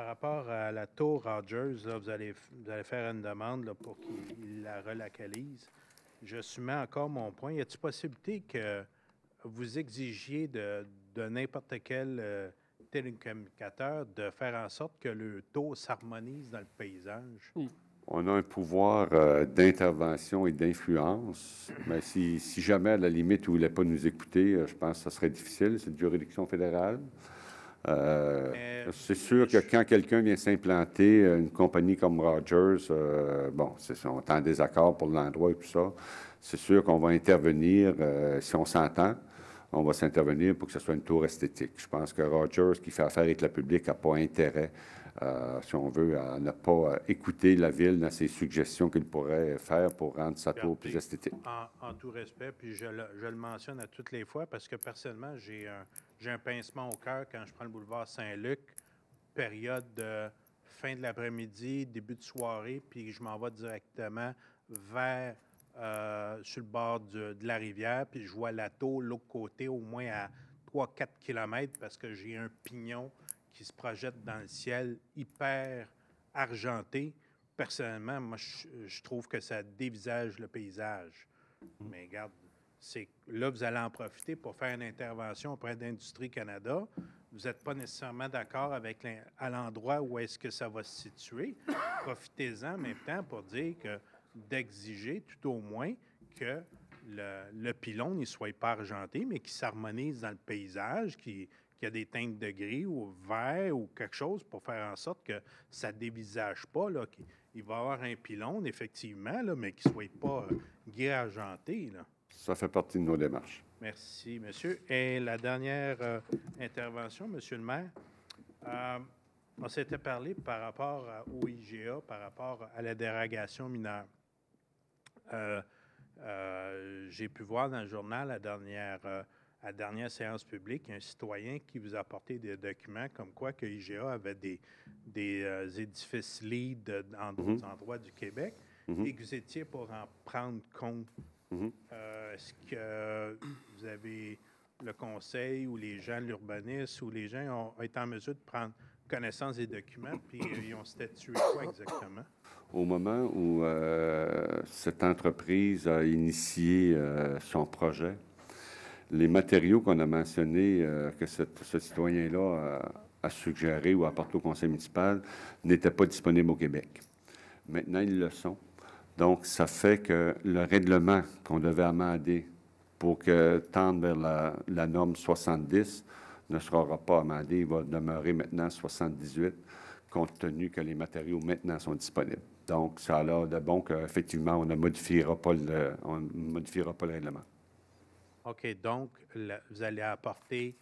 par rapport à la tour Rogers, là, vous allez faire une demande là, pour qu'il la relocalise. Je soumets encore mon point. Y a-t-il possibilité que vous exigiez de n'importe quel télécommunicateur de faire en sorte que le taux s'harmonise dans le paysage? On a un pouvoir d'intervention et d'influence, mais si jamais, à la limite, vous ne voulez pas nous écouter, je pense que ça serait difficile. C'est une juridiction fédérale. C'est sûr que quand quelqu'un vient s'implanter, une compagnie comme Rogers, bon, on est en désaccord pour l'endroit et tout ça, c'est sûr qu'on va intervenir, si on s'entend, on va s'intervenir pour que ce soit une tour esthétique. Je pense que Rogers, qui fait affaire avec le public, n'a pas intérêt, si on veut, à ne pas écouter la Ville dans ses suggestions qu'il pourrait faire pour rendre sa tour plus esthétique. En tout respect, puis je le mentionne à toutes les fois parce que personnellement, j'ai un pincement au cœur quand je prends le boulevard Saint-Luc, période de fin de l'après-midi, début de soirée, puis je m'en vais directement vers sur le bord de la rivière, puis je vois la tour l'autre côté, au moins à 3-4 km, parce que j'ai un pignon qui se projette dans le ciel hyper argenté. Personnellement, moi, je trouve que ça dévisage le paysage. Mais regarde, là, vous allez en profiter pour faire une intervention auprès d'Industrie Canada. Vous n'êtes pas nécessairement d'accord avec à l'endroit où est-ce que ça va se situer. Profitez-en en même temps pour dire que d'exiger tout au moins que le pylône ne soit pas argenté, mais qu'il s'harmonise dans le paysage, qu'il y a des teintes de gris ou vert ou quelque chose pour faire en sorte que ça ne dévisage pas, là, il va y avoir un pylône, effectivement, là, mais qu'il ne soit pas gris argenté. Là. Ça fait partie de nos démarches. Merci, monsieur. Et la dernière intervention, monsieur le maire, on s'était parlé par rapport au IGA, par rapport à la dérogation mineure. J'ai pu voir dans le journal la dernière séance publique, un citoyen qui vous a apporté des documents comme quoi que IGA avait des édifices LEED dans d'autres endroits du Québec et que vous étiez pour en prendre compte. Est-ce que vous avez le conseil ou les gens de l'urbanisme ou les gens ont été en mesure de prendre connaissance des documents puis ils ont statué quoi exactement? Au moment où cette entreprise a initié son projet, les matériaux qu'on a mentionnés, que ce citoyen-là a suggéré ou apporté au conseil municipal, n'étaient pas disponibles au Québec. Maintenant, ils le sont. Donc, ça fait que le règlement qu'on devait amender pour tendre vers la norme 70 ne sera pas amendé. Il va demeurer maintenant 78, compte tenu que les matériaux maintenant sont disponibles. Donc, ça a l'air de bon qu'effectivement, on ne modifiera pas le règlement. OK. Donc, vous allez apporter,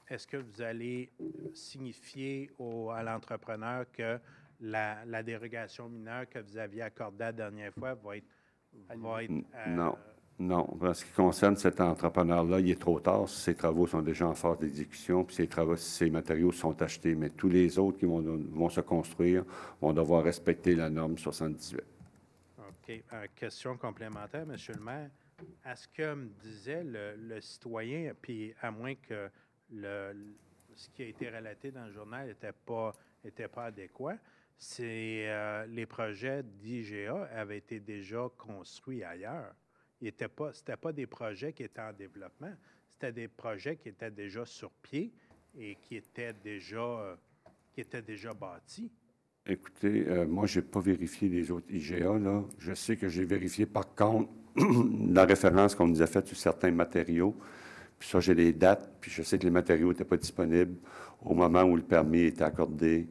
est-ce que vous allez signifier à l'entrepreneur que la dérogation mineure que vous aviez accordée la dernière fois va être non. Non. En ce qui concerne cet entrepreneur-là, il est trop tard. Ses travaux sont déjà en phase d'exécution, puis ses matériaux sont achetés. Mais tous les autres qui vont se construire vont devoir respecter la norme 78. OK. Question complémentaire, monsieur le maire. Est-ce que me disait le citoyen, puis à moins que ce qui a été relaté dans le journal n'était pas adéquat, c'est les projets d'IGA avaient été déjà construits ailleurs. C'était pas des projets qui étaient en développement, c'était des projets qui étaient déjà sur pied et qui étaient déjà bâtis. Écoutez, moi, je n'ai pas vérifié les autres IGA, là. Je sais que j'ai vérifié, par contre, la référence qu'on nous a faite sur certains matériaux. Puis ça, j'ai les dates, puis je sais que les matériaux n'étaient pas disponibles au moment où le permis était accordé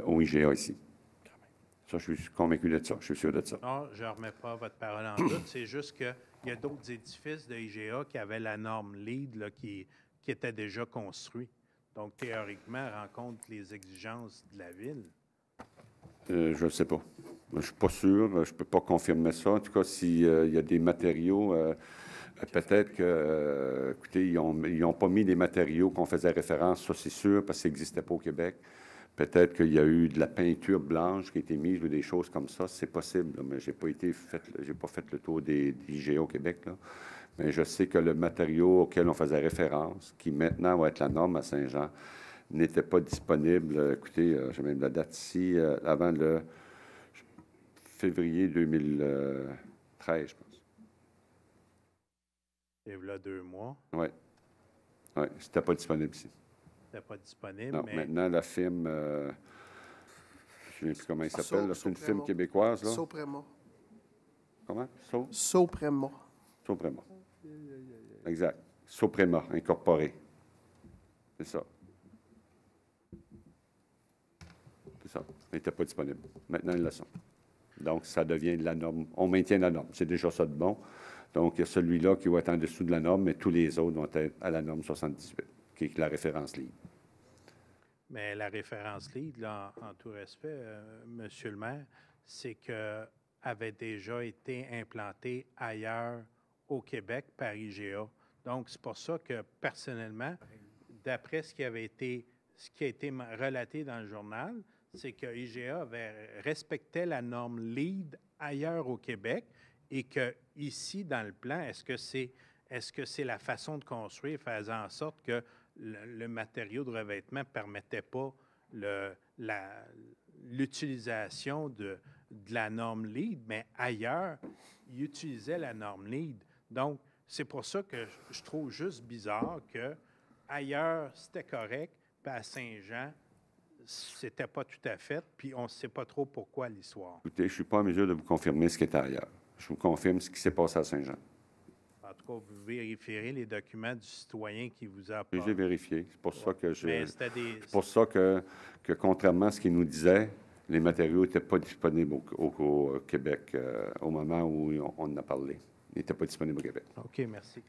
au IGA ici. Ça, je suis convaincu de ça, je suis sûr de ça. Non, je ne remets pas votre parole en doute. C'est juste qu'il y a d'autres édifices de IGA qui avaient la norme LEED là, qui étaient déjà construits. Donc, théoriquement, rencontre les exigences de la Ville. Je ne sais pas. Je ne suis pas sûr. Je ne peux pas confirmer ça. En tout cas, s'il y a des matériaux, peut-être que, écoutez, ils n'ont pas mis les matériaux qu'on faisait référence, ça c'est sûr, parce que ça n'existait pas au Québec. Peut-être qu'il y a eu de la peinture blanche qui a été mise ou des choses comme ça, c'est possible, là, mais j'ai pas fait le tour des IGA au Québec, là. Mais je sais que le matériau auquel on faisait référence, qui maintenant va être la norme à Saint-Jean, n'étaient pas disponibles. Écoutez, j'ai même la date ici, avant le février 2013, je pense. Et là, 2 mois. Oui. Oui, c'était pas disponible ici. C'était pas disponible, Non, mais... maintenant, la firme, je ne sais plus comment il s'appelle, c'est une firme québécoise, là. Soprema. Comment? Soprema. Soprema. Exact. Soprema, incorporé. C'est ça. C'est ça. Ils n'étaient pas disponibles. Maintenant, ils le sont. Donc, ça devient de la norme. On maintient la norme. C'est déjà ça de bon. Donc, il y a celui-là qui va être en dessous de la norme, mais tous les autres vont être à la norme 78, qui est la référence LEED. Mais la référence LEED, là, en tout respect, Monsieur le maire, c'est qu'elle avait déjà été implantée ailleurs au Québec par IGA. Donc, c'est pour ça que, personnellement, d'après ce qui a été relaté dans le journal, c'est que IGA respectait la norme LEED ailleurs au Québec et que ici, dans le plan, est-ce que c'est la façon de construire faisant en sorte que le matériau de revêtement ne permettait pas l'utilisation de la norme LEED, mais ailleurs, ils utilisaient la norme LEED. Donc, c'est pour ça que je trouve juste bizarre que ailleurs, c'était correct, puis à Saint-Jean, c'était pas tout à fait, puis on ne sait pas trop pourquoi l'histoire. Écoutez, je ne suis pas en mesure de vous confirmer ce qui est ailleurs. Je vous confirme ce qui s'est passé à Saint-Jean. En tout cas, vous vérifierez les documents du citoyen qui vous a apporté. J'ai vérifié. C'est pour ça que C'est pour ça que, contrairement à ce qu'il nous disait, les matériaux n'étaient pas disponibles au Québec au moment où on en a parlé. Ils n'étaient pas disponibles au Québec. OK, merci.